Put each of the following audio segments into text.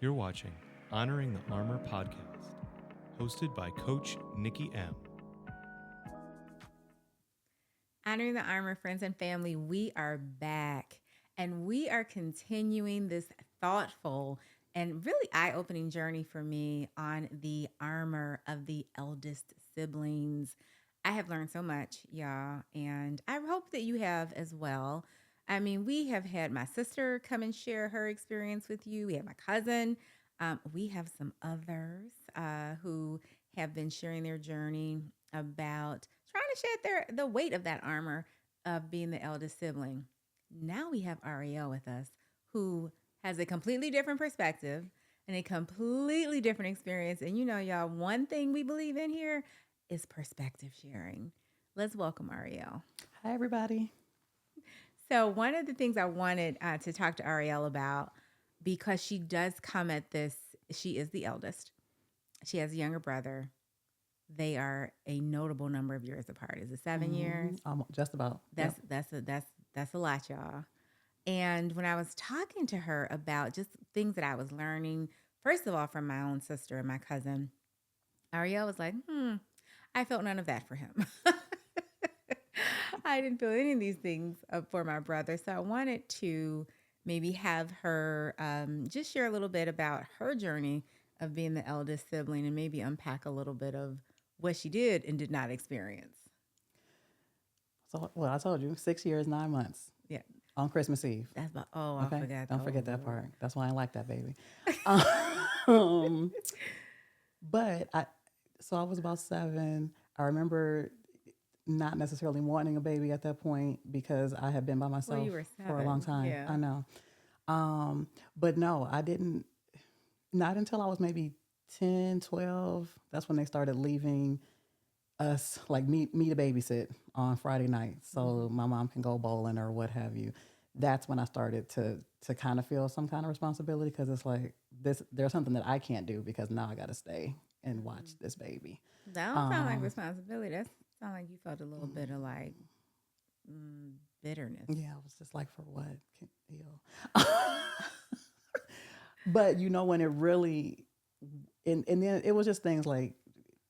You're watching Honoring the Armor podcast, hosted by Coach Nikki M. Honoring the Armor, friends and family, we are back and we are continuing this thoughtful and really eye-opening journey for me on the armor of the eldest siblings. I have learned so much, y'all, and I hope that you have as well. I mean, we have had my sister come and share her experience with you. We have my cousin. We have some others who have been sharing their journey about trying to shed the weight of that armor of being the eldest sibling. Now we have Ariel with us, who has a completely different perspective and a completely different experience. And you know, y'all, one thing we believe in here is perspective sharing. Let's welcome Ariel. Hi, everybody. So, one of the things I wanted to talk to Ariel about, because she does come at this, she is the eldest. She has a younger brother. They are a notable number of years apart. Is it 7 years? Just about. That's Yep. that's a lot, y'all. And when I was talking to her about just things that I was learning, first of all, from my own sister and my cousin, Ariel was like, I felt none of that for him. I didn't feel any of these things for my brother. So I wanted to maybe have her just share a little bit about her journey of being the eldest sibling and maybe unpack a little bit of what she did and did not experience. So, well, I told you, 6 years, 9 months Yeah, on Christmas Eve. that's about, oh, I Okay, forgot. don't forget that Lord. part. That's why I like that baby. Um, but so I was about 7. I remember not necessarily wanting a baby at that point because I had been by Well, myself you were for a long 7. time. Yeah. I know. But no, I didn't. Not until I was maybe 10, 12. That's when they started leaving us, like me to babysit on Friday nights, so my mom can go bowling or what have you. That's when I started to kind of feel some kind of responsibility because it's like this. There's something that I can't do because now I got to stay and watch this baby. That don't sound like Um, responsibility. That sound like you felt a little bit of like bitterness. yeah, I was just like, for what? Ew. But when it really, and then it was just things like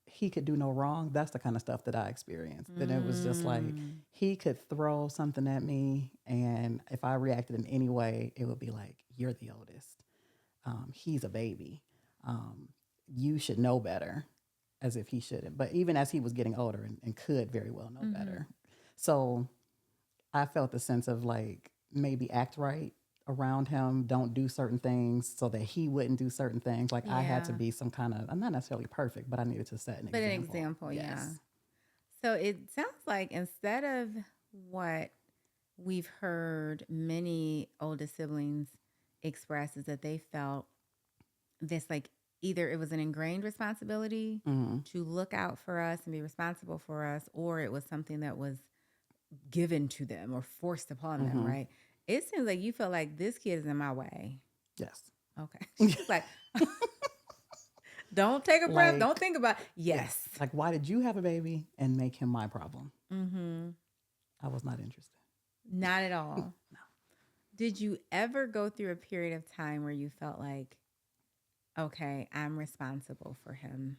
he could do no wrong. That's the kind of stuff that I experienced. Then it was just like he could throw something at me, and if I reacted in any way, it would be like, "You're the oldest. He's a baby. You should know better," as if he shouldn't. But even as he was getting older and could very well know better, so I felt the sense of like maybe act right around him, don't do certain things so that he wouldn't do certain things. Like I had to Yeah. be some kind of, I'm not necessarily perfect, but I needed to set an But an example. example, yeah. Yes. So it sounds like instead of what we've heard many oldest siblings express is that they felt this like either it was an ingrained responsibility Mm-hmm. to look out for us and be responsible for us, or it was something that was given to them or forced upon them, Mm-hmm. right? It seems like you felt like this kid is in my way. Yes. Okay. She's like, don't take a breath. Don't Like, think about yes. yes. Like, why did you have a baby and make him my problem? Mm-hmm. I was not interested. Not at all. No. Did you ever go through a period of time where you felt like, okay, I'm responsible for him?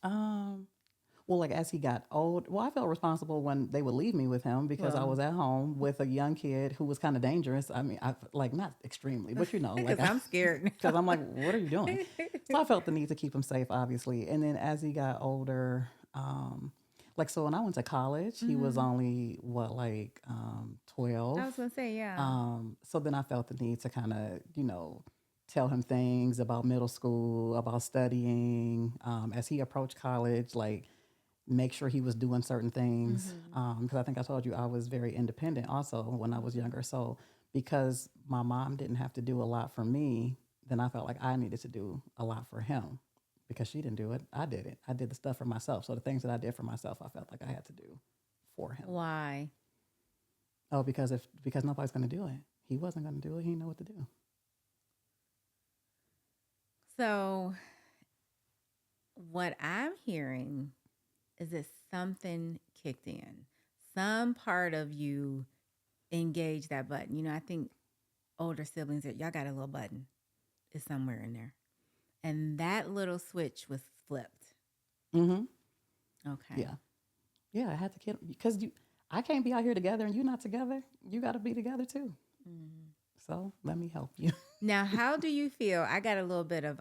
Um, well, like as he got old, well, I felt responsible when they would leave me with him because I Well, was at home with a young kid who was kind of dangerous. I mean, I like not extremely, but like because I'm scared because now. I'm like, what are you doing? So I felt the need to keep him safe, obviously. And then as he got older, like so when I went to college, he was only what like 12. I was gonna say, yeah. So then I felt the need to kind of tell him things about middle school, about studying. As he approached college, like make sure he was doing certain things. Mm-hmm. Because I think I told you I was very independent also when I was younger. So because my mom didn't have to do a lot for me, then I felt like I needed to do a lot for him because she didn't do it. I did it. I did the stuff for myself. So the things that I did for myself, I felt like I had to do for him. Why? Oh, because nobody's going to do it. He wasn't going to do it. He didn't know what to do. So what I'm hearing is that something kicked in. Some part of you engaged that button. You know, I think older siblings, y'all got a little button. is somewhere in there. And that little switch was flipped. Mm-hmm. Okay. Yeah. Yeah, I had to get because I can't be out here together and you're not together. You got to be together too. Mhm. So let me help you. Now, how do you feel? I got a little bit of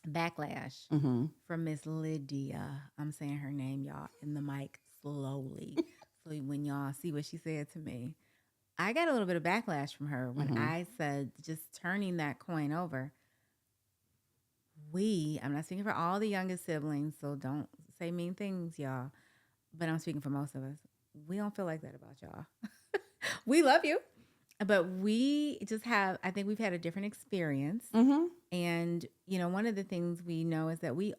backlash Mm-hmm. from Miss Lydia. I'm saying her name, y'all, in the mic slowly. So when y'all see what she said to me, I got a little bit of backlash from her when Mm-hmm. I said just turning that coin over. I'm not speaking for all the youngest siblings, so don't say mean things, y'all. But I'm speaking for most of us. We don't feel like that about y'all. We love you, but we just I think we've had a different experience. Mm-hmm. And, one of the things we know is that we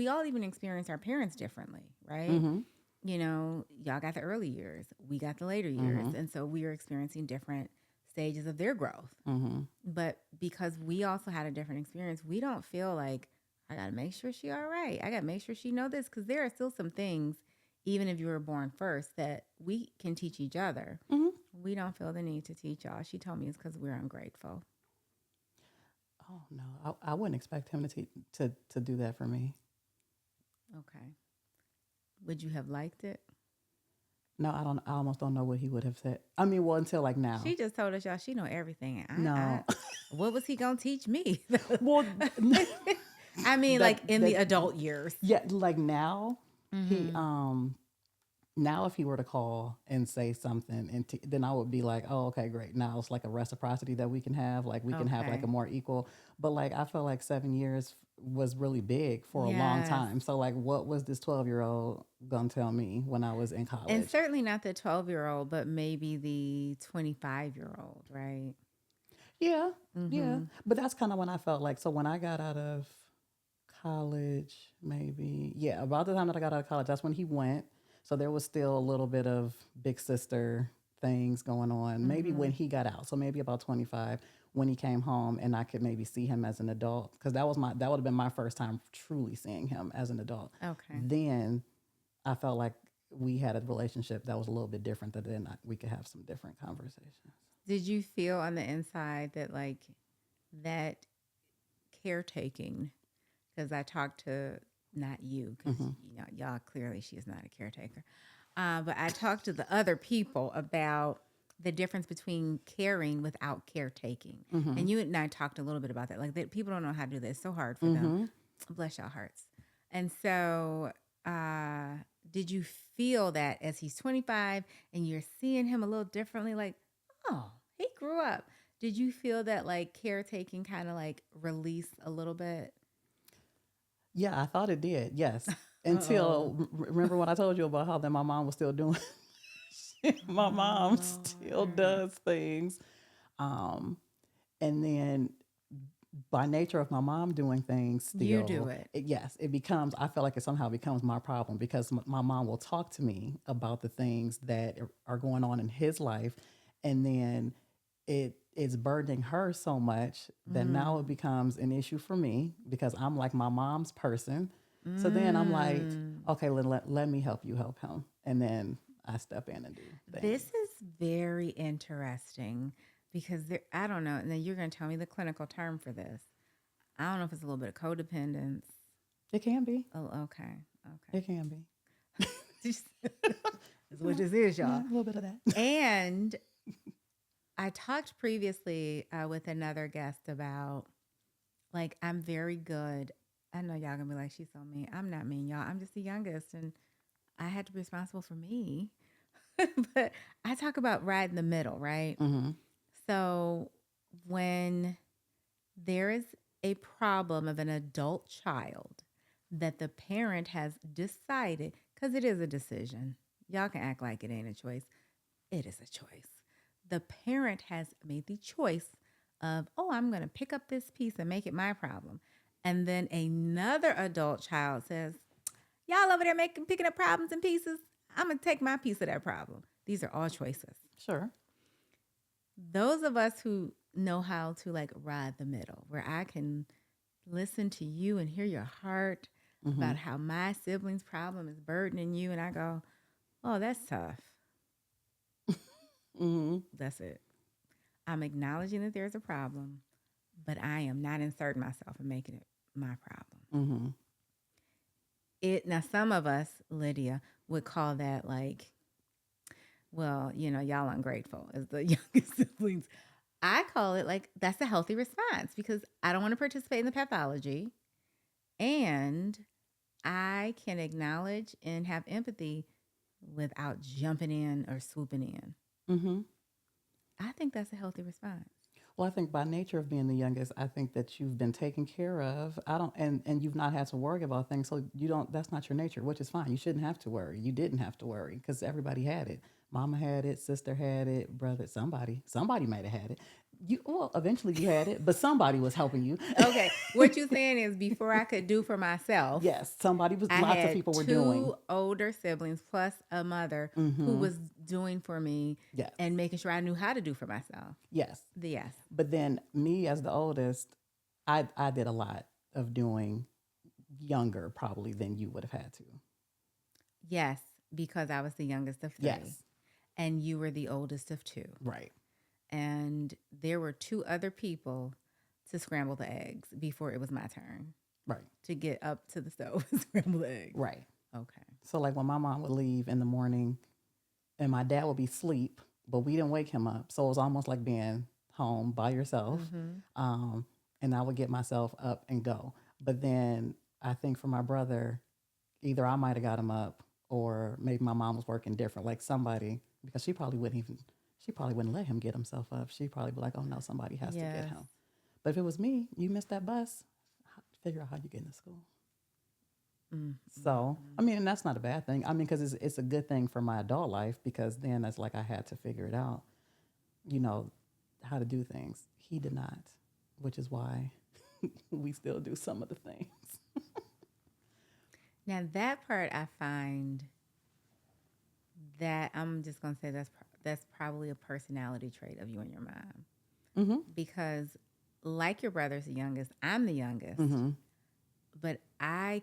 all even experience our parents differently, right? Mm-hmm. Y'all got the early years, we got the later years. Mm-hmm. And so we are experiencing different stages of their growth. Mm-hmm. But because we also had a different experience, we don't feel like, I got to make sure she all right. I got to make sure she know this, because there are still some things, even if you were born first, that we can teach each other. Mm-hmm. We don't feel the need to teach y'all. She told me it's because we're ungrateful. Oh no, I wouldn't expect him to do that for me. Okay. Would you have liked it? No, I don't. I almost don't know what he would have said. I mean, well, until like now. She just told us, y'all, she know everything. No. What was he gonna teach me? Well, I mean, like in the adult years. yeah, like now he Mhm. now if he were to call and say something and then I would be like, oh, okay, great. Now it's like a reciprocity that we can have. Like we can have like Okay. a more equal. But like I feel like 7 years was really big for a long Yes. time. So like, what was this 12-year-old gonna tell me when I was in college? And certainly not the 12-year-old, but maybe the 25-year-old, right? Yeah, yeah. Mhm. But that's kind of when I felt like, so when I got out of college, maybe, yeah, about the time that I got out of college, that's when he went. So there was still a little bit of big sister things going on. Maybe when he got out, so maybe about 25, when he came home, and I could maybe see him as an adult, because that would have been my first time truly seeing him as an adult. Okay. Then I felt like we had a relationship that was a little bit different. That then we could have some different conversations. Did you feel on the inside that like that caretaking? Because I talked to, not you, because y'all clearly she is not a caretaker. But I talked to the other people about the difference between caring without caretaking. And you and I talked a little bit about that. Like people don't know how to do this. It's so hard for them. Bless y'all hearts. And so did you feel that as he's 25 and you're seeing him a little differently, like, oh, he grew up. Did you feel that like caretaking kind of like released a little bit? Yeah, I thought it did. Yes. Until remember when I told you about how that my mom was still doing my mom still does things. And then by nature of my mom doing things still, You do it. Yes, it becomes, I feel like it somehow becomes my problem, because my mom will talk to me about the things that are going on in his life. And then it's burdening her so much that now it becomes an issue for me, because I'm like my mom's person. So then I'm like, okay, let me help you help him. And then I step in and do things. This is very interesting because I don't know. And then you're going to tell me the clinical term for this. I don't know if it's a little bit of codependence. It can be. Oh, okay. It can be. That's what this is, y'all. Yeah, a little bit of that. And I talked previously with another guest about, like, I'm very good. I know y'all gonna be like, she's so mean. I'm not mean, y'all. I'm just the youngest, and I had to be responsible for me. But I talk about right in the middle, right? Mm-hmm. So when there is a problem of an adult child that the parent has decided, because it is a decision. Y'all can act like it ain't a choice. It is a choice. The parent has made the choice of, oh, I'm going to pick up this piece and make it my problem. And then another adult child says, y'all over there picking up problems and pieces. I'm going to take my piece of that problem. These are all choices. Sure. Those of us who know how to like ride the middle, where I can listen to you and hear your heart about how my sibling's problem is burdening you. And I go, oh, that's tough. Mm-hmm. That's it. I'm acknowledging that there's a problem, but I am not inserting myself and making it my problem. Mm-hmm. Now some of us, Lydia, would call that like, well, y'all ungrateful as the youngest siblings. I call it like that's a healthy response because I don't want to participate in the pathology, and I can acknowledge and have empathy without jumping in or swooping in. Mm-hmm. I think that's a healthy response. Well, I think by nature of being the youngest, I think that you've been taken care of. I don't, and you've not had to worry about things. So you don't. That's not your nature, which is fine. You shouldn't have to worry. You didn't have to worry because everybody had it. Mama had it. Sister had it. Brother, somebody might have had it. Eventually you had it, but somebody was helping you. Okay, what you're saying is before I could do for myself, Yes, somebody was. I Lots had of people were two doing. older siblings plus a mother who was doing for me Yes. and making sure I knew how to do for myself. Yes. Yes. But then me as the oldest, I did a lot of doing younger probably than you would have had to. Yes, because I was the youngest of three. Yes. And you were the oldest of two. Right. And there were two other people to scramble the eggs before it was my turn Right. to get up to the stove and scramble the eggs. Right. Okay. So like when my mom would leave in the morning and my dad would be asleep, but we didn't wake him up. So it was almost like being home by yourself. And I would get myself up and go. But then I think for my brother, either I might have got him up or maybe my mom was working different, like somebody, because she probably wouldn't let him get himself up. She'd probably be like, oh no, somebody has to get him. But if it was me, you missed that bus, figure out how you get into school. So, I mean, and that's not a bad thing. I mean, because it's a good thing for my adult life because then it's like I had to figure it out, how to do things. He did not, which is why we still do some of the things. Now that part I find that I'm just going to say that's probably a personality trait of you and your mom. Because like your brother's the youngest, I'm the youngest. But I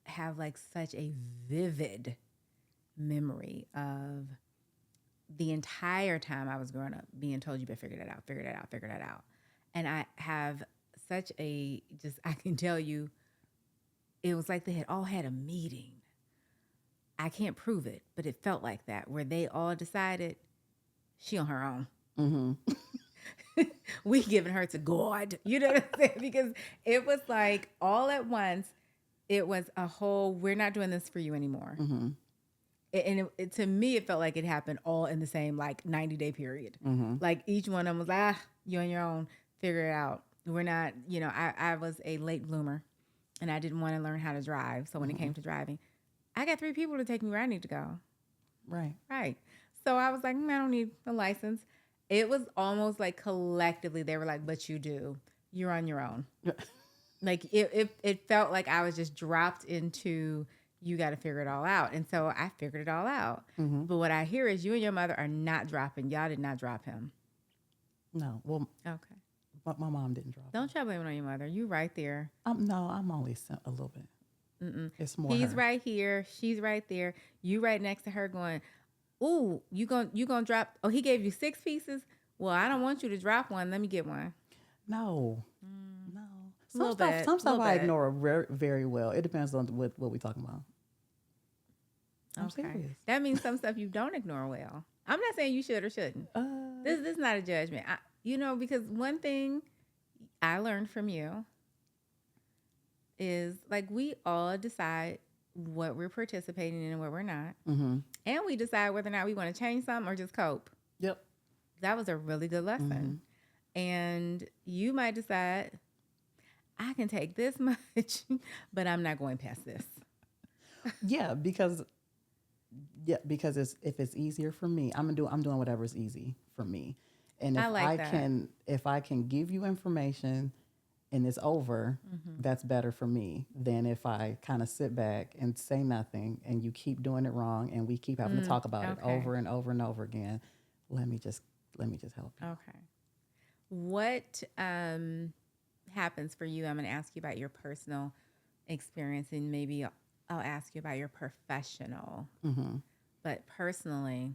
have like such a vivid memory of the entire time I was growing up being told you better figure that out. And I have such I can tell you, it was like they had all had a meeting. I can't prove it, but it felt like that, where they all decided she on her own. We giving her to God. You know what I'm saying? Because it was like all at once, it was a whole, we're not doing this for you anymore. And to me, it felt like it happened all in the same 90-day period. Like each one of them was you on your own, figure it out. We're not, I was a late bloomer and I didn't want to learn how to drive. So when it came to driving, I got 3 people to take me where I need to go. Right. So I was like, I don't need a license. It was almost like collectively they were like, but you do. You're on your own. Like it felt like I was just dropped into, you got to figure it all out. And so I figured it all out. But what I hear is you and your mother are not dropping. Y'all did not drop him. No. Well, okay. But my mom didn't drop him. Don't try blaming on your mother. You right there. No, I'm only a little bit. It's more He's her. right here. She's right there. You right next to her going, ooh, you gonna drop, he gave you 6 pieces? Well, I don't want you to drop one. Let me get one. No. No. Some stuff I ignore very, very well. It depends on what we're talking about. I'm serious. That means some stuff you don't ignore well. I'm not saying you should or shouldn't. This is not a judgment. Because one thing I learned from you is we all decide what we're participating in and what we're not. And we decide whether or not we want to change something or just cope. Yep. That was a really good lesson. And you might decide, I can take this much, but I'm not going past this. because if it's easier for me, I'm doing whatever's easy for me. And if I can give you information and it's over, that's better for me than if I kind of sit back and say nothing and you keep doing it wrong and we keep having to talk about it over and over and over again. Let me just help you. Okay. What happens for you? I'm going to ask you about your personal experience and maybe I'll ask you about your professional. But personally,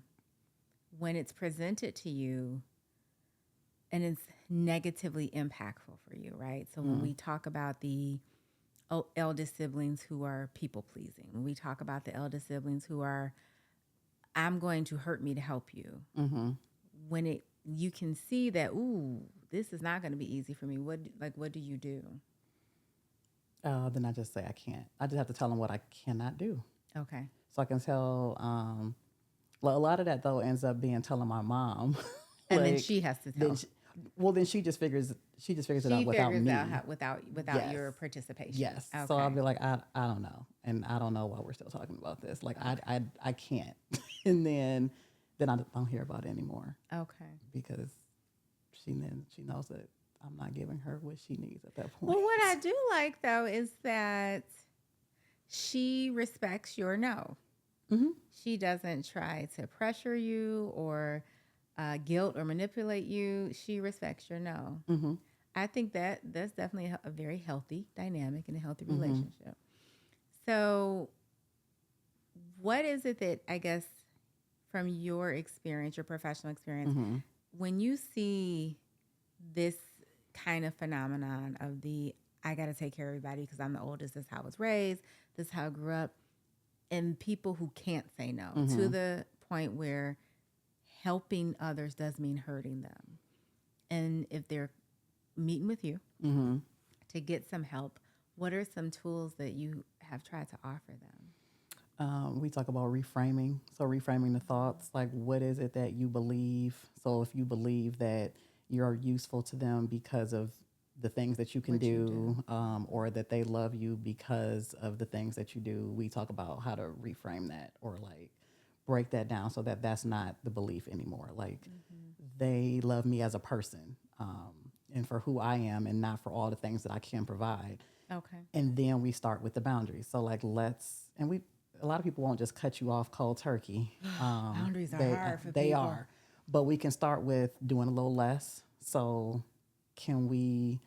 when it's presented to you, and it's negatively impactful for you, right? So when we talk about the eldest siblings who are people pleasing, when we talk about the eldest siblings who are, I'm going to hurt me to help you, when you can see that, ooh, this is not going to be easy for me. What do you do? Then I just say I can't. I just have to tell them what I cannot do. Okay. So I can tell. Well, a lot of that though ends up being telling my mom, And then she has to tell. Then she just figures it out without me. Without Yes. your participation. Yes. Okay. So I'll be like, I don't know, and I don't know why we're still talking about this. Like I can't, and then I don't hear about it anymore Okay. because she knows that I'm not giving her what she needs at that point. Well, what I do like though is that she respects your no. Mhm. She doesn't try to pressure you or guilt or manipulate you. She respects your no. Mhm. I think that's definitely a very healthy dynamic and a healthy relationship. So, what is it that, I guess, from your experience, your professional experience, when you see this kind of phenomenon of I got to take care of everybody because I'm the oldest, this is how I was raised, this is how I grew up, and people who can't say no to the point where helping others does mean hurting them. And if they're meeting with you to get some help, what are some tools that you have tried to offer them? We talk about reframing. So reframing the thoughts, like what is it that you believe? So if you believe that you're useful to them because of the things that you can do, or that they love you because of the things that you do, we talk about how to reframe that or like break that down so that that's not the belief anymore. Like they love me as a person, and for who I am and not for all the things that I can provide. Okay. And then we start with the boundaries. So like a lot of people won't just cut you off cold turkey. Boundaries are hard for people. They are. But we can start with doing a little less. So can we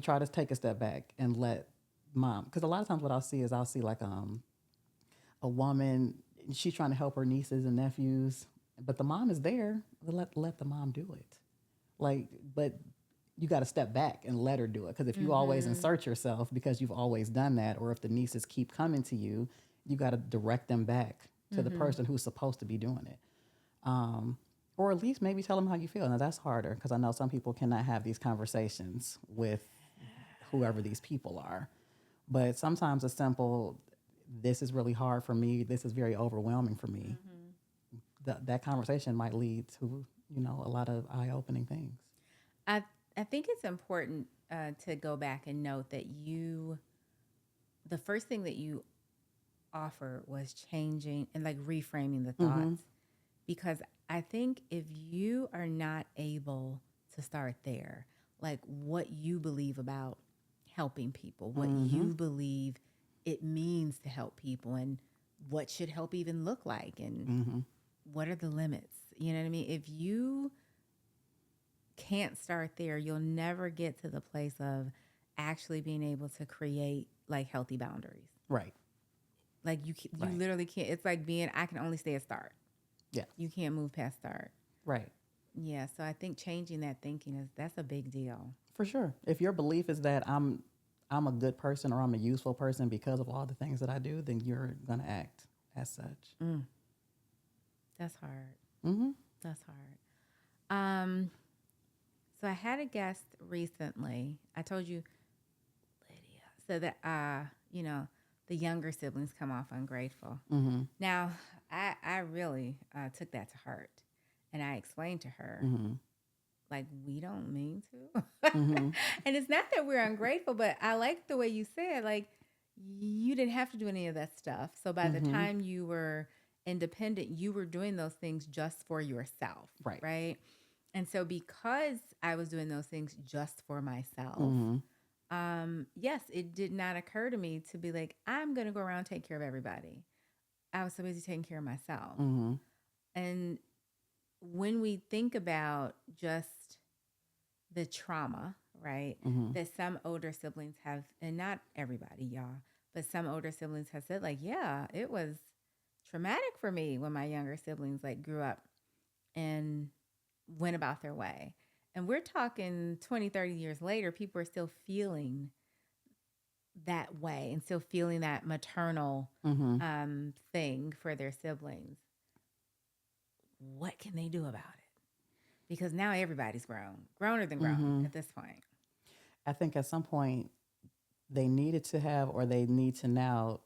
try to take a step back and let mom, because a lot of times what I'll see like a woman, she's trying to help her nieces and nephews, but the mom is there. Let the mom do it. Like, but you got to step back and let her do it. Because if you always insert yourself because you've always done that, or if the nieces keep coming to you, you got to direct them back to the person who's supposed to be doing it. Or at least maybe tell them how you feel. Now that's harder because I know some people cannot have these conversations with whoever these people are. But sometimes a simple, this is really hard for me, this is very overwhelming for me. That conversation might lead to, a lot of eye-opening things. I think it's important to go back and note that the first thing that you offered was changing and like reframing the thoughts. Because I think if you are not able to start there, like what you believe about helping people, what you believe it means to help people, and what should help even look like, and what are the limits? You know what I mean? If you can't start there, you'll never get to the place of actually being able to create like healthy boundaries. Right. Like you literally can't. It's like I can only stay at start. Yeah. You can't move past start. Right. Yeah. So I think changing that thinking that's a big deal. For sure. If your belief is that I'm a good person or I'm a useful person because of all the things that I do, then you're gonna act as such. That's hard. That's hard. So I had a guest recently. I told you, Lydia, so that the younger siblings come off ungrateful. Now, I really took that to heart, and I explained to her, like, we don't mean to. And it's not that we're ungrateful, but I like the way you said, like, you didn't have to do any of that stuff. So by the time you were independent, you were doing those things just for yourself. Right. And so because I was doing those things just for myself, yes, it did not occur to me to be like, I'm going to go around and take care of everybody. I was so busy taking care of myself. And when we think about just the trauma, right, that some older siblings have, and not everybody, y'all, but some older siblings have said, like, yeah, it was traumatic for me when my younger siblings like grew up and went about their way. And we're talking 20, 30 years later, people are still feeling that way and still feeling that maternal thing for their siblings. What can they do about it? Because now everybody's growner than grown at this point. I think at some point they needed to have, or they need to now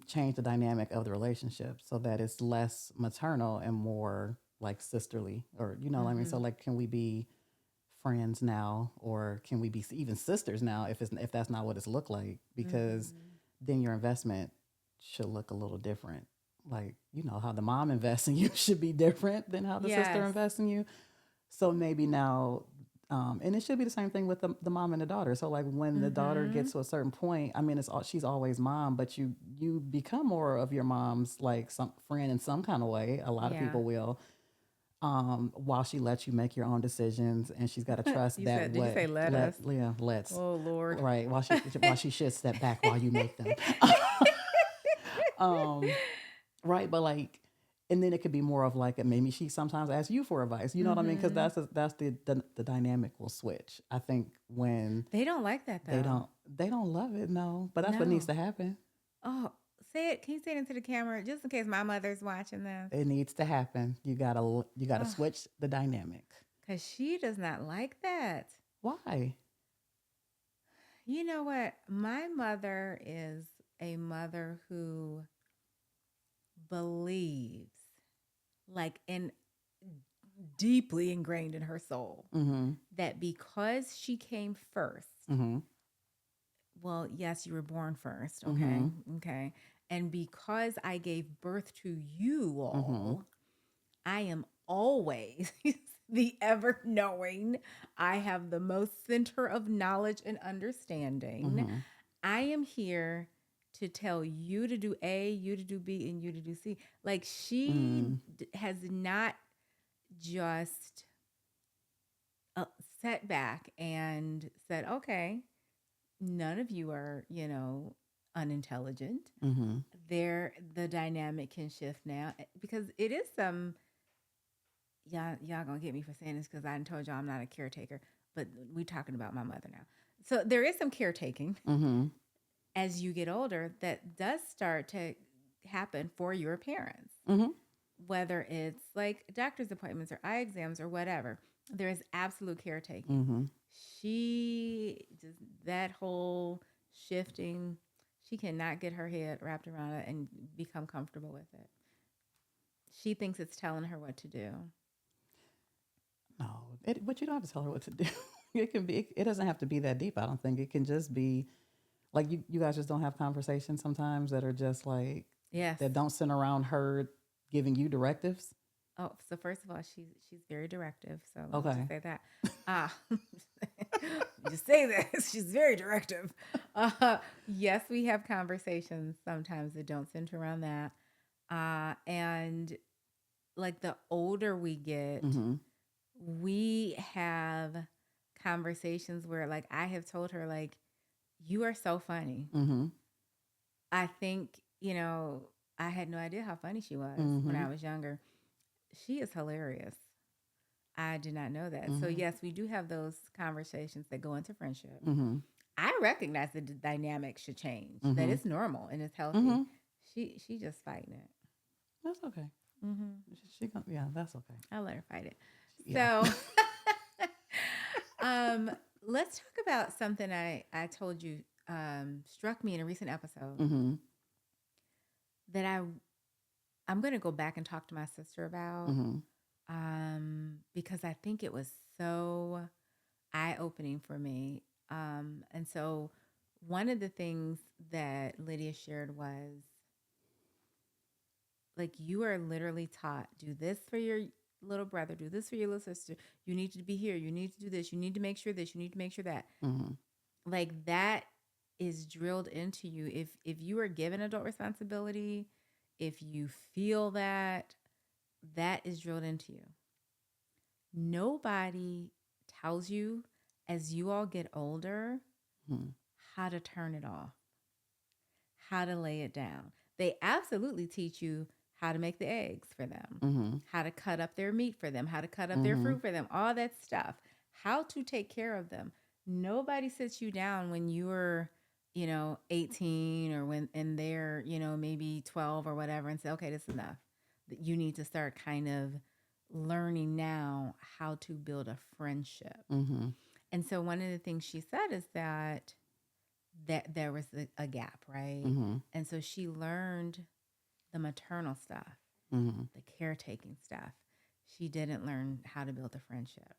change the dynamic of the relationship so that it's less maternal and more like sisterly, or you know what I mean. So like, can we be friends now, or can we be even sisters now if that's not what it's looked like? Because then your investment should look a little different. Like, you know, how the mom invests in you should be different than how the sister invests in you. So maybe now, and it should be the same thing with the mom and the daughter. So like when the daughter gets to a certain point, I mean, she's always mom, but you become more of your mom's like some friend in some kind of way. A lot of people will. While she lets you make your own decisions, and she's got to trust that. Did you say let us? Yeah, let's. Oh Lord! Right. While she should step back while you make them. Right, but like, and then it could be more of like maybe she sometimes asks you for advice. You know what I mean? Because that's the dynamic will switch. I think when they don't like that though. They don't love it. No, but that's what needs to happen. Oh, say it. Can you say it into the camera just in case my mother's watching this? It needs to happen. You gotta switch the dynamic. Because she does not like that. Why? You know what? My mother is a mother who believes, like deeply ingrained in her soul, that because she came first, well, yes, you were born first, okay, okay, and because I gave birth to you all, I am always the ever knowing. I have the most center of knowledge and understanding. I am here to tell you to do A, you to do B, and you to do C. Like she has not just sat back and said, okay, none of you are, you know, unintelligent. The dynamic can shift now, because it is y'all gonna get me for saying this because I told y'all I'm not a caretaker, but we talking about my mother now. So there is some caretaking as you get older that does start to happen for your parents, whether it's like doctor's appointments or eye exams or whatever. There is absolute caretaking. She just, that whole shifting, she cannot get her head wrapped around it and become comfortable with it. She thinks it's telling her what to do. No, but you don't have to tell her what to do. It can be. It doesn't have to be that deep. I don't think it can just be like you guys just don't have conversations sometimes that are just like that don't center around her giving you directives. Oh, so first of all, she's very directive. So let's just say that. Just say this. She's very directive. Yes, we have conversations sometimes that don't center around that. And like the older we get, we have conversations where like I have told her like, you are so funny. I think, you know, I had no idea how funny she was when I was younger. She is hilarious. I did not know that. So yes, we do have those conversations that go into friendship. I recognize that the dynamic should change, that it's normal and it's healthy. She just fighting it. That's okay. That's okay. I'll let her fight it. Yeah. So let's talk about something I told you struck me in a recent episode that I'm going to go back and talk to my sister about because I think it was so eye-opening for me. And so one of the things that Lydia shared was like, you are literally taught, do this for your little brother, do this for your little sister. You need to be here. You need to do this. You need to make sure this. You need to make sure that. Like that is drilled into you. If you are given adult responsibility, if you feel that is drilled into you. Nobody tells you as you all get older how to turn it off, how to lay it down. They absolutely teach you how to make the eggs for them, Mm-hmm. how to cut up their meat for them, how to cut up their fruit for them, all that stuff, how to take care of them. Nobody sits you down when you're, 18 or when and they're, maybe 12 or whatever and say, okay, this is enough. That you need to start kind of learning now how to build a friendship. Mm-hmm. And so one of the things she said is that there was a gap, right? Mm-hmm. And so she learned the maternal stuff, Mm-hmm. the caretaking stuff. She didn't learn how to build a friendship.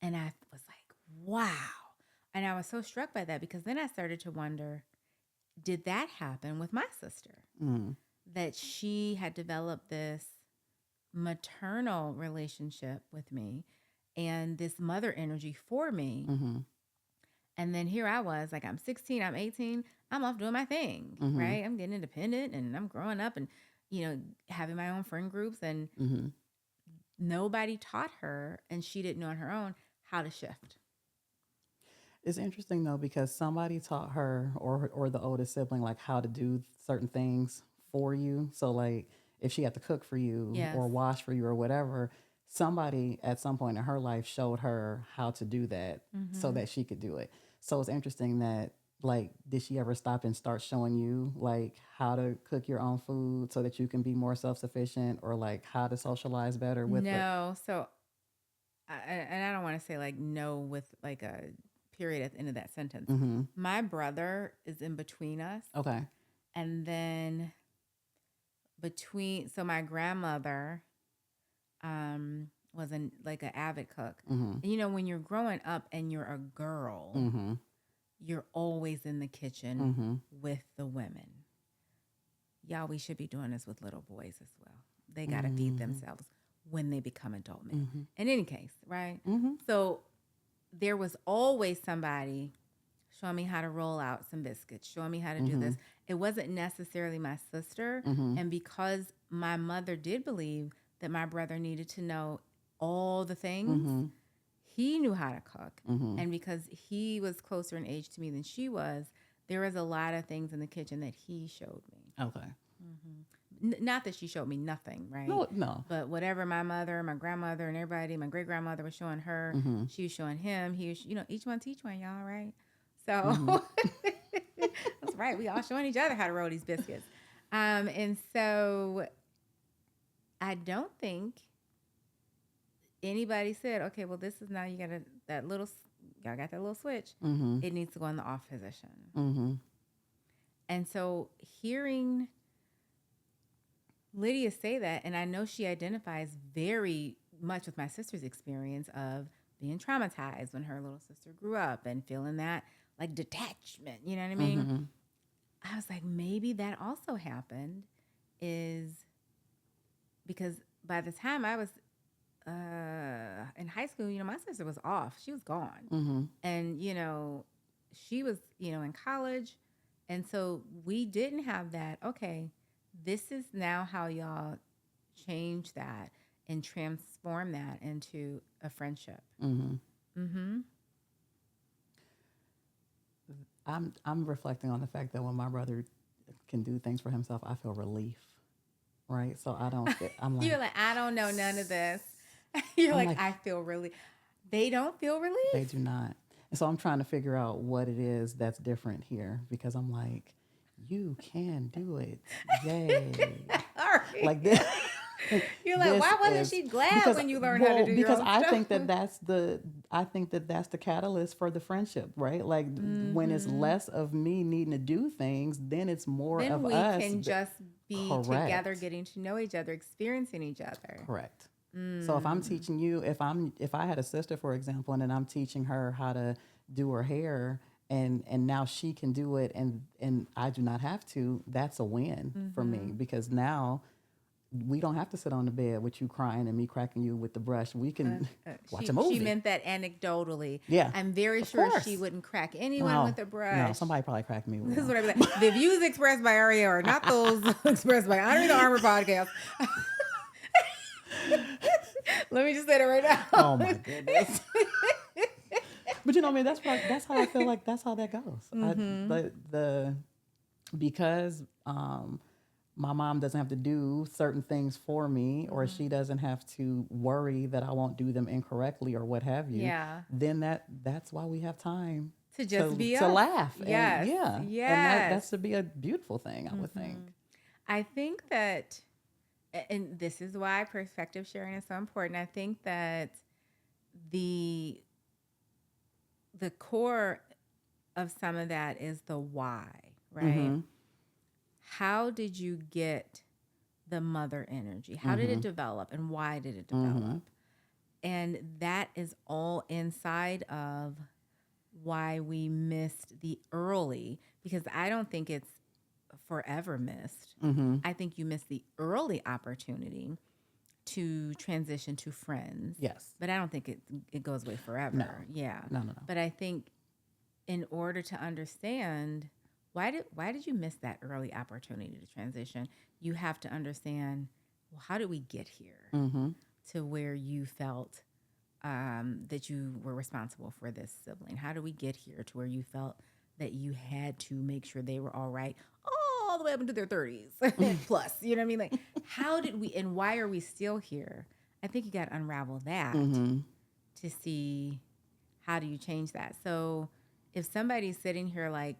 And I was like, wow. And I was so struck by that because then I started to wonder, did that happen with my sister? Mm-hmm. That she had developed this maternal relationship with me and this mother energy for me. Mm-hmm. And then here I was, like I'm 16, I'm 18, I'm off doing my thing, Mhm. right? I'm getting independent and I'm growing up and, having my own friend groups, and Mm-hmm. nobody taught her, and she didn't know on her own how to shift. It's interesting though because somebody taught her or the oldest sibling like how to do certain things for you. So like if she had to cook for you Yes. or wash for you or whatever, somebody at some point in her life showed her how to do that so that she could do it. So it's interesting that like did she ever stop and start showing you like how to cook your own food so that you can be more self-sufficient or like how to socialize better with it? No, so, and I don't want to say like no with like a period at the end of that sentence. Mm-hmm. My brother is in between us. Okay. And then so my grandmother was like an avid cook. Mm-hmm. And when you're growing up and you're a girl, Mm-hmm. you're always in the kitchen Mm-hmm. with the women. Y'all, we should be doing this with little boys as well. They got to feed themselves when they become adult men. Mm-hmm. In any case, right? Mm-hmm. So there was always somebody showing me how to roll out some biscuits, showing me how to do this. It wasn't necessarily my sister. Mm-hmm. And because my mother did believe that my brother needed to know all the things, Mm-hmm. he knew how to cook. Mm-hmm. And because he was closer in age to me than she was, there was a lot of things in the kitchen that he showed me. Okay. Not that she showed me nothing, right? No. But whatever my mother, my grandmother, and everybody, my great grandmother was showing her, Mm-hmm. she was showing him. He was, each one teach one, y'all, right? So that's right. We all showing each other how to roll these biscuits. And so I don't think anybody said, okay, well, this is now y'all got that little switch. Mm-hmm. It needs to go in the off position. Mm-hmm. And so hearing Lydia say that, and I know she identifies very much with my sister's experience of being traumatized when her little sister grew up and feeling that like detachment, you know what I mean? Mm-hmm. I was like, maybe that also happened is because by the time I was in high school, my sister was off. She was gone. Mm-hmm. And, she was, in college. And so we didn't have that. Okay, this is now how y'all change that and transform that into a friendship. Mm-hmm. Mm-hmm. I'm reflecting on the fact that when my brother can do things for himself, I feel relief. Right? So I don't I'm like You're like, I don't know none of this. You're like, I feel really. They don't feel relief. they do not. And so I'm trying to figure out what it is that's different here because I'm like, you can do it. Yay. All right. Like this. You're like, why wasn't she glad when you learned how to do because your own I stuff? think that's the catalyst for the friendship, right? Like when it's less of me needing to do things, then it's more then of we us. can just be Correct. together, getting to know each other, experiencing each other. Correct. So if I'm teaching you, if I had a sister, for example, and then I'm teaching her how to do her hair and now she can do it and I do not have to, that's a win for me because now we don't have to sit on the bed with you crying and me cracking you with the brush. We can watch a movie. She meant that anecdotally. Yeah, I'm very of sure course. she wouldn't crack anyone with a brush. No, somebody probably cracked me with This is one. what I'd be like. The views expressed by Aria are not those expressed by Honoring the Armor podcast. Let me just say that right now. Oh my goodness. But I mean, that's how I feel like that's how that goes. Because my mom doesn't have to do certain things for me, or she doesn't have to worry that I won't do them incorrectly or what have you, Yeah. then that's why we have time To just be to us. laugh. Yes. And yeah. And that Yes. should be a beautiful thing, I would think. I think that, and this is why perspective sharing is so important. I think that the core of some of that is the why, right? How did you get the mother energy? How did it develop, and why did it develop? And that is all inside of why we missed the early, because I don't think it's forever missed. I think you missed the early opportunity to transition to friends. Yes. But I don't think it goes away forever. No. Yeah. No. But I think in order to understand why did you miss that early opportunity to transition, you have to understand, well, how did we get here to where you felt that you were responsible for this sibling? How did we get here to where you felt that you had to make sure they were all right all the way up into their 30s plus? You know what I mean? Like, how did we, and why are we still here? I think you got to unravel that to see how do you change that. So if somebody's sitting here like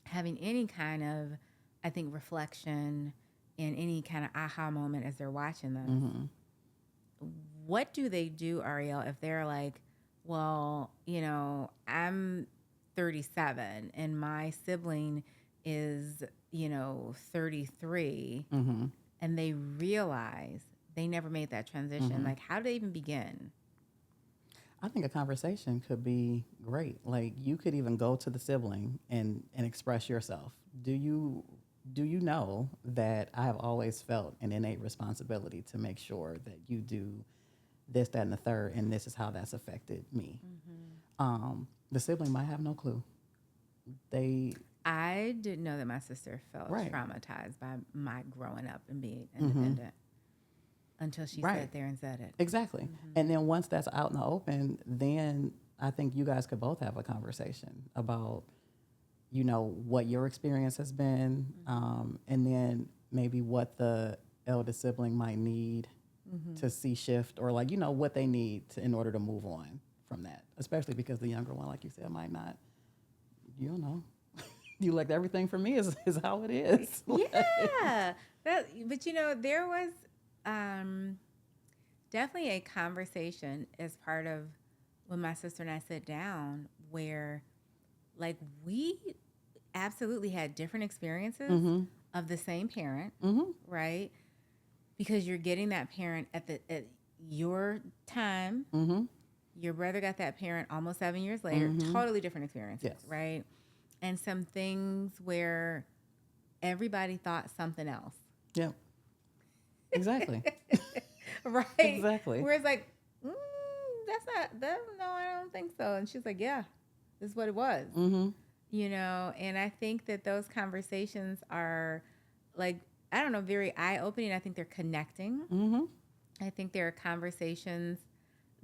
having any kind of, I think, reflection and any kind of aha moment as they're watching them, what do they do, Ariel, if they're like, well, you know, I'm 37 and my sibling is, you know, 33, and they realize they never made that transition? Like, how do they even begin? I think a conversation could be great. Like, you could even go to the sibling and express yourself. Do you know that I have always felt an innate responsibility to make sure that you do this, that, and the third, and this is how that's affected me? The sibling might have no clue. I didn't know that my sister felt traumatized by my growing up and being independent until she sat there and said it. Exactly. And then once that's out in the open, then I think you guys could both have a conversation about, you know, what your experience has been, and then maybe what the eldest sibling might need to see shift, or like, you know, what they need in order to move on from that, especially because the younger one, like you said, might not, you don't know. You like, everything for me is how it is. Yeah. But, you know, there was definitely a conversation as part of when my sister and I sit down where, like, we absolutely had different experiences of the same parent, right? Because you're getting that parent at your time. Your brother got that parent almost 7 years later. Totally different experiences, right? And some things where everybody thought something else. Yeah. Exactly. Right? Exactly. Where it's like, that's not, that, no, I don't think so. And she's like, yeah, this is what it was. You know, and I think that those conversations are, like, I don't know, very eye-opening. I think they're connecting. I think there are conversations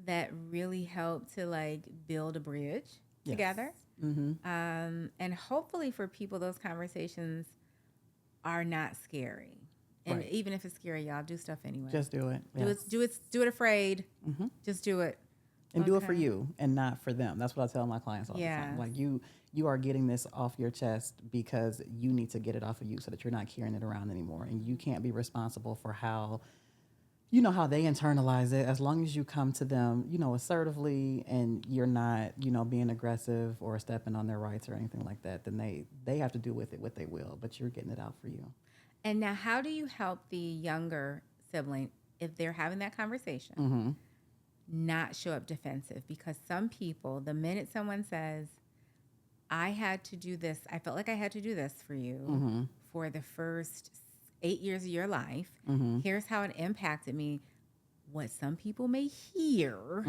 that really help to, like, build a bridge together. And hopefully for people, those conversations are not scary. And even if it's scary, y'all, do stuff anyway. Just do it. Do it afraid. Just do it. And do it for you and not for them. That's what I tell my clients all the time. Like, you are getting this off your chest because you need to get it off of you so that you're not carrying it around anymore. And you can't be responsible for how, you know, how they internalize it. As long as you come to them, you know, assertively, and you're not, you know, being aggressive or stepping on their rights or anything like that, then they have to do with it what they will, but you're getting it out for you. And now, how do you help the younger sibling, if they're having that conversation, not show up defensive? Because some people, the minute someone says, I had to do this, I felt like I had to do this for you for the first 8 years of your life. Here's how it impacted me. What some people may hear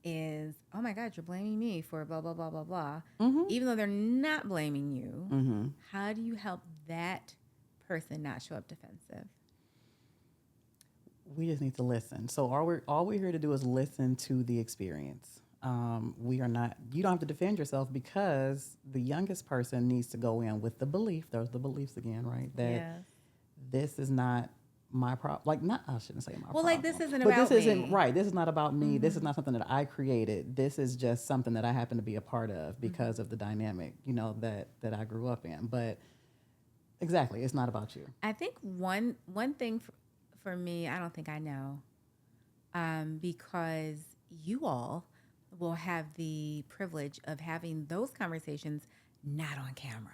is, oh my God, you're blaming me for blah, blah, blah, blah, blah. Even though they're not blaming you, how do you help that person not show up defensive? We just need to listen. So all we're here to do is listen to the experience. You don't have to defend yourself, because the youngest person needs to go in with the belief, there's the beliefs again, right? That this is not my problem. Like, not, I shouldn't say my problem. Well, like, this isn't but about this isn't me. right. This is not about me. This is not something that I created. This is just something that I happen to be a part of because of the dynamic, that I grew up in. But exactly, it's not about you. I think one thing for me, I don't think I know, because you all will have the privilege of having those conversations not on camera.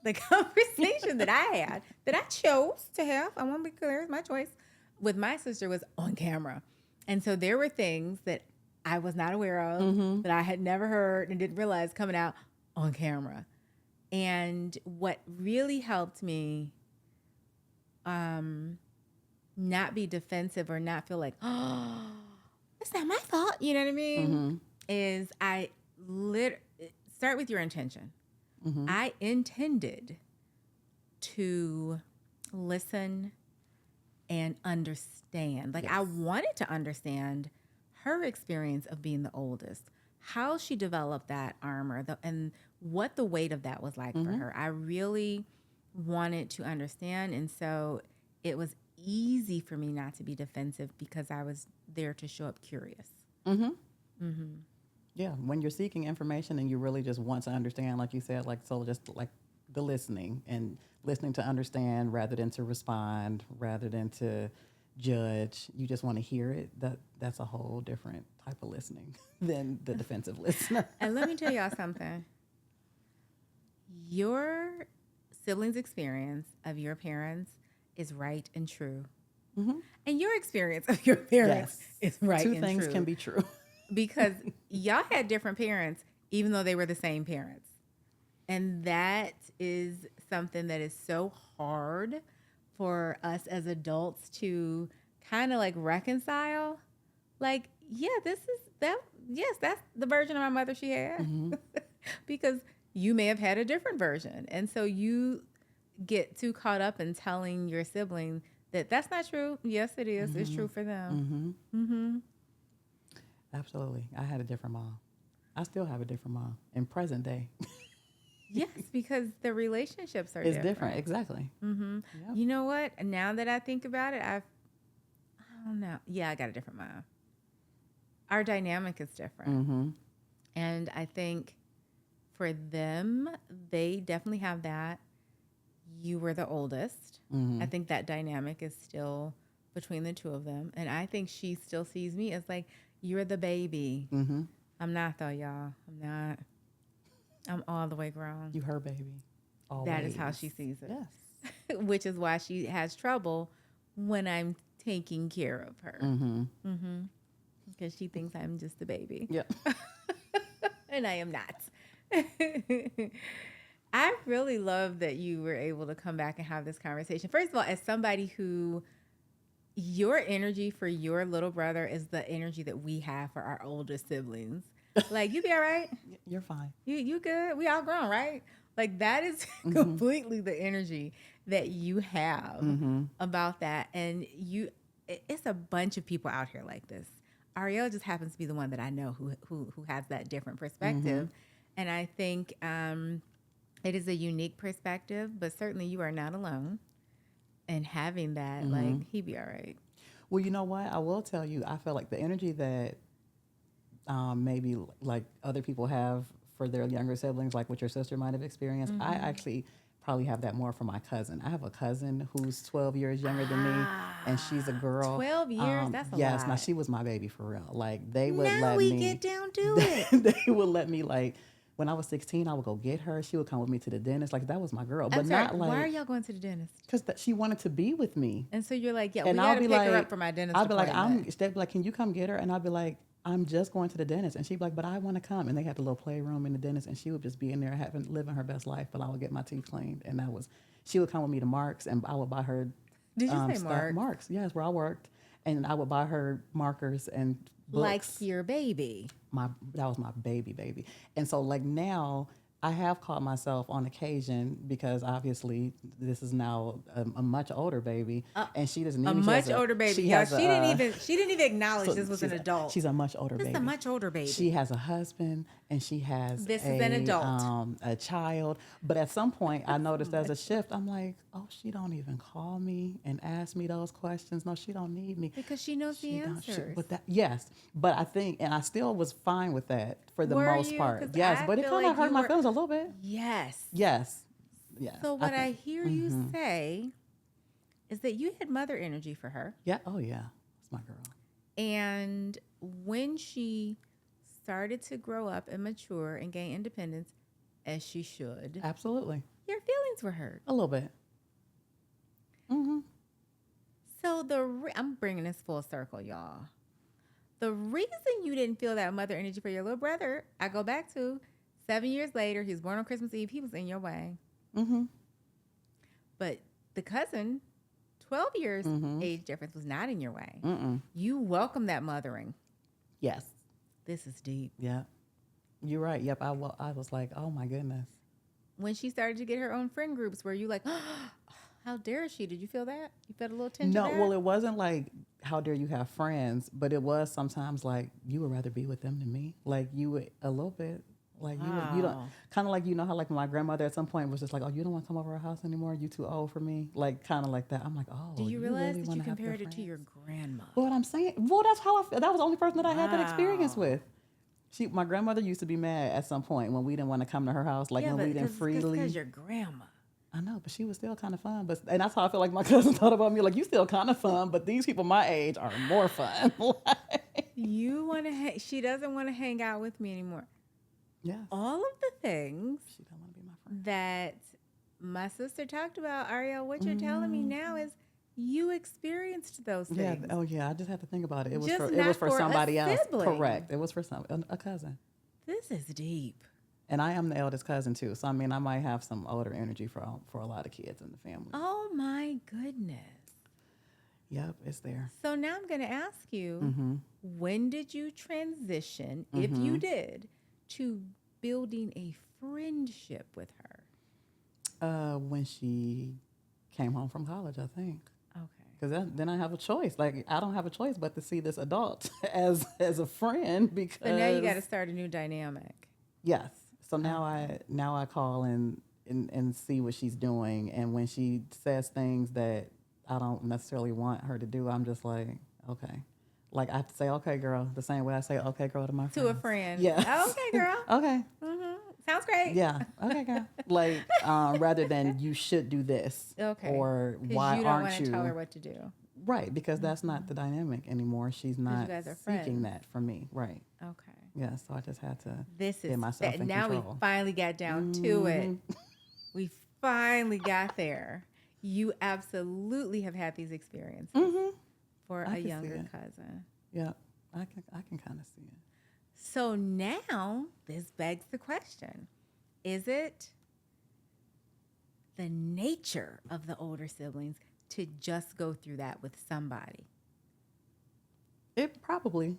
The conversation that I had, that I chose to have, I want to be clear, it's my choice, with my sister was on camera. And so there were things that I was not aware of, that I had never heard and didn't realize coming out on camera. And what really helped me not be defensive or not feel like, oh, it's not my fault, you know what I mean? Is I start with your intention. I intended to listen and understand. Like, I wanted to understand her experience of being the oldest, how she developed that armor, and what the weight of that was like for her. I really wanted to understand. And so it was easy for me not to be defensive because I was there to show up curious. Yeah, when you're seeking information and you really just want to understand, like you said, like, so just like the listening and listening to understand rather than to respond, rather than to judge, you just want to hear it. That's a whole different type of listening than the defensive listener. And let me tell y'all something. Your siblings' experience of your parents is right and true. And your experience of your parents is right and true. Two things can be true. Because y'all had different parents, even though they were the same parents. And that is something that is so hard for us as adults to kind of like reconcile. Like, yeah, that's the version of my mother she had. Because you may have had a different version. And so you get too caught up in telling your sibling that that's not true. Yes, it is. It's true for them. Absolutely. I had a different mom. I still have a different mom in present day. Yes, because the relationships are different. Exactly. Yep. You know what? Now that I think about it, I don't know. Yeah, I got a different mom. Our dynamic is different. And I think for them, they definitely have that. You were the oldest. I think that dynamic is still between the two of them. And I think she still sees me as like, you're the baby. I'm not though, y'all. I'm not. I'm all the way grown. You her baby. Always. That is how she sees it. Yes. Which is why she has trouble when I'm taking care of her. Because she thinks I'm just a baby. Yeah. And I am not. I really love that you were able to come back and have this conversation. First of all, as somebody who, your energy for your little brother is the energy that we have for our oldest siblings. Like, you be all right? You're fine. You good? We all grown, right? Like, that is completely the energy that you have about that. And it's a bunch of people out here like this. Ariel just happens to be the one that I know who has that different perspective. And I think it is a unique perspective, but certainly you are not alone. And having that, like, he'd be all right. Well, you know what? I will tell you, I feel like the energy that maybe like other people have for their younger siblings, like what your sister might have experienced, I actually probably have that more for my cousin. I have a cousin who's 12 years younger than me, and she's a girl. 12 years? That's a lot. Yes, now she was my baby for real. Like, they would let we me. get down to it. They would let me, like, when I was 16, I would go get her. She would come with me to the dentist. Like, that was my girl. But not like. Why are y'all going to the dentist? Because she wanted to be with me. And so you're like, yeah, And we got to pick her up for my dentist I'd be like, appointment. they'd be like, can you come get her? And I'd be like, I'm just going to the dentist. And she'd be like, but I want to come. And they had the little playroom in the dentist, and she would just be in there living her best life, but I would get my teeth cleaned. And she would come with me to Mark's, and I would buy her Did you say stuff. Mark? Mark's, yes, where I worked. And I would buy her markers and books. Like your baby. That was my baby. And so, like, now I have caught myself on occasion because obviously this is now a much older baby, and she doesn't A need me. She has much older baby. She Y'all, has she didn't even acknowledge so this was an she's adult. She's a much older This is baby. a much older baby. She has a husband and she has This is an adult. A child. But at some point, I noticed there's a shift. I'm like, oh, she don't even call me and ask me those questions. No, she don't need me Because she knows the don't- answers. yes, but I think, and I still was fine with that for the Were most you? part. 'Cause Yes, I but it feel kind of like hurt you my were- feelings a little bit. Yes. Yes. Yes. So what I think- hear you say is that you had mother energy for her. Yeah. Oh, yeah. It's my girl. And when she started to grow up and mature and gain independence, as she should, Absolutely. your feelings were hurt. A little bit. Mm-hmm. So I'm bringing this full circle, y'all. The reason you didn't feel that mother energy for your little brother, I go back to 7 years later. He was born on Christmas Eve. He was in your way. Mm-hmm. But the cousin, 12 years age difference, was not in your way. You welcome that mothering. Yes. This is deep. Yeah. You're right. Yep. I was like, oh, my goodness. When she started to get her own friend groups, were you like, how dare she? Did you feel that? You felt a little tension No, there? well, it wasn't like, how dare you have friends, but it was sometimes like, you would rather be with them than me. Like, you would, a little bit, like, you don't, kind of like, you know how, like, my grandmother at some point was just like, oh, you don't want to come over our house anymore? You too old for me? Like, kind of like that. I'm like, oh, Do you realize really that wanna you have compared good it to your friends? grandmother? Well, what I'm saying, well, that's how that was the only person that I had that experience with. My grandmother used to be mad at some point when we didn't want to come to her house, like when we didn't freely. Because your grandma. I know, but she was still kind of fun. And that's how I feel like my cousin thought about me. Like, you still kind of fun, but these people my age are more fun. You want to? She doesn't want to hang out with me anymore. Yes. All of the things She don't want to be my friend. that my sister talked about, Ariel, what you're telling me now is you experienced those Yeah. things. Oh, yeah. I just had to think about it. It was Just for not for for a somebody else. sibling. Correct. It was for a cousin. This is deep. And I am the eldest cousin too, so I mean, I might have some older energy for a lot of kids in the family. Oh my goodness. Yep, it's there. So now I'm going to ask you, Mm-hmm. when did you transition, if you did, to building a friendship with her? When she came home from college, I think. Okay. Because then I have a choice. Like, I don't have a choice but to see this adult as a friend because. So now you got to start a new dynamic. Yes. So now I call and see what she's doing, and when she says things that I don't necessarily want her to do, I'm just like, okay. Like, I have to say, okay, girl, the same way I say, okay, girl, to my friends. To a friend. Yeah. Okay, girl. Okay. Sounds great. Yeah. Okay, girl. Like, rather than you should do this. Okay. Or 'Cause why you don't aren't want you? to tell her what to do. Right, because that's not the dynamic anymore. She's not guys are seeking friends. that from me. Right. Okay. Yeah, so I just had to This is get myself in now control. we finally got down to it. We finally got there. You absolutely have had these experiences for I a can see younger it. cousin. Yeah, I can kind of see it. So now this begs the question. Is it the nature of the older siblings to just go through that with somebody? It probably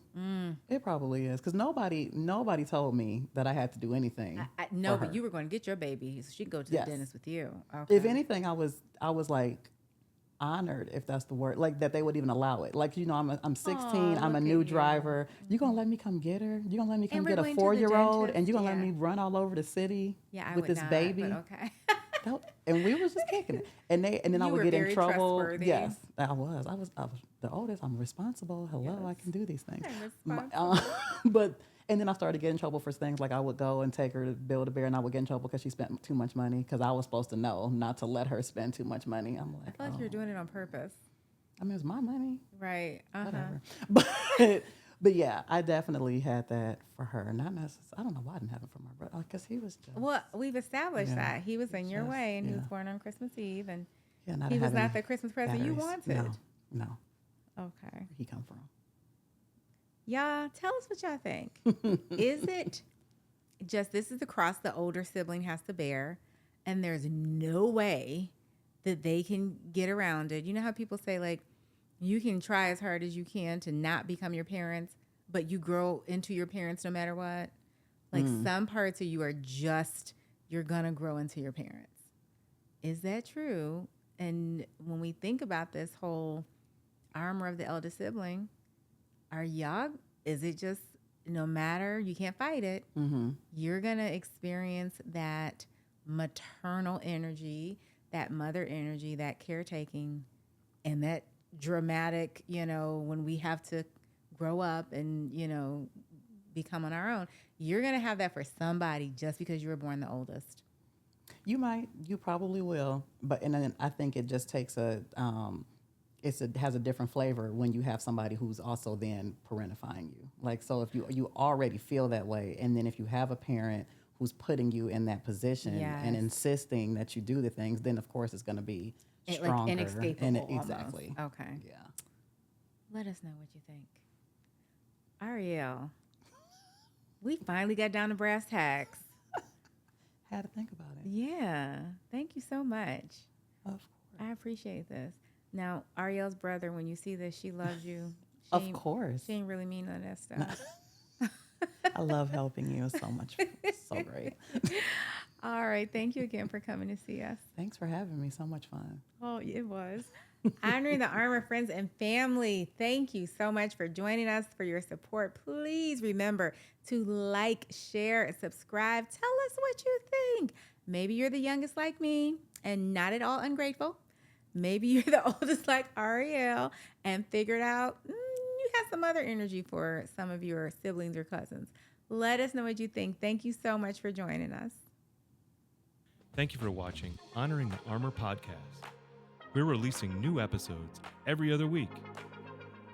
is because nobody told me that I had to do anything. No, for but her. you were going to get your baby so she could go to Yes. the dentist with you. Okay. If anything, I was like honored, if that's the word, like that they would even allow it. Like, you know, I'm 16, Aw, I'm a look new at you. driver. You gonna let me come get her? You gonna let me come And we're get a going to the 4-year-old, dentist? and you gonna let Yeah. me run all over the city yeah, I with would this not, baby? but okay. And we was just kicking it, and then I You would were get in very trouble. trustworthy. Yes, I was the oldest. I'm responsible. Hello, I Yes. can do these things. I'm My- responsible. And then I started getting in trouble for things like I would go and take her to Build-A-Bear, and I would get in trouble because she spent too much money because I was supposed to know not to let her spend too much money. I'm I like, feel like you were doing it on purpose. I mean, it's my money, Right. whatever. But yeah, I definitely had that for her. Not necessarily. I don't know why I didn't have it for my brother because he was just Well, we've established Yeah. that. He was in your Just- way and he was yeah. born on Christmas Eve and yeah, not he was having not the Christmas present you batteries. wanted. No, Okay. where he come from? Y'all, tell us what y'all think. Is it just this is the cross the older sibling has to bear and there's no way that they can get around it? You know how people say, like, you can try as hard as you can to not become your parents, but you grow into your parents no matter what? Like, some parts of you are just you're going to grow into your parents. Is that true? And when we think about this whole armor of the elder sibling, is it just no matter, you can't fight it, you're going to experience that maternal energy, that mother energy, that caretaking, and that dramatic, when we have to grow up and, become on our own, you're going to have that for somebody just because you were born the oldest. You probably will. And then I think it just takes it has a different flavor when you have somebody who's also then parentifying you. Like, so if you already feel that way, and then if you have a parent who's putting you in that position and insisting that you do the things, then of course it's going to be stronger. Like inescapable exactly. Almost. Okay. Yeah. Let us know what you think. Ariel, we finally got down to brass tacks. Had to think about it. Yeah. Thank you so much. Of course. I appreciate this. Now, Ariel's brother, when you see this, she loves you. Of course. She ain't really mean none of that stuff. I love helping you. It's so much fun. It's so great. All right. Thank you again for coming to see us. Thanks for having me. So much fun. Oh, it was. Honoring the Armor friends and family, thank you so much for joining us, for your support. Please remember to like, share, and subscribe. Tell us what you think. Maybe you're the youngest like me and not at all ungrateful. Maybe you're the oldest like Ariel and figured out you have some other energy for some of your siblings or cousins. Let us know what you think. Thank you so much for joining us. Thank you for watching Honoring the Armor podcast. We're releasing new episodes every other week.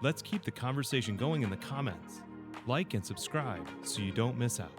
Let's keep the conversation going in the comments. Like and subscribe so you don't miss out.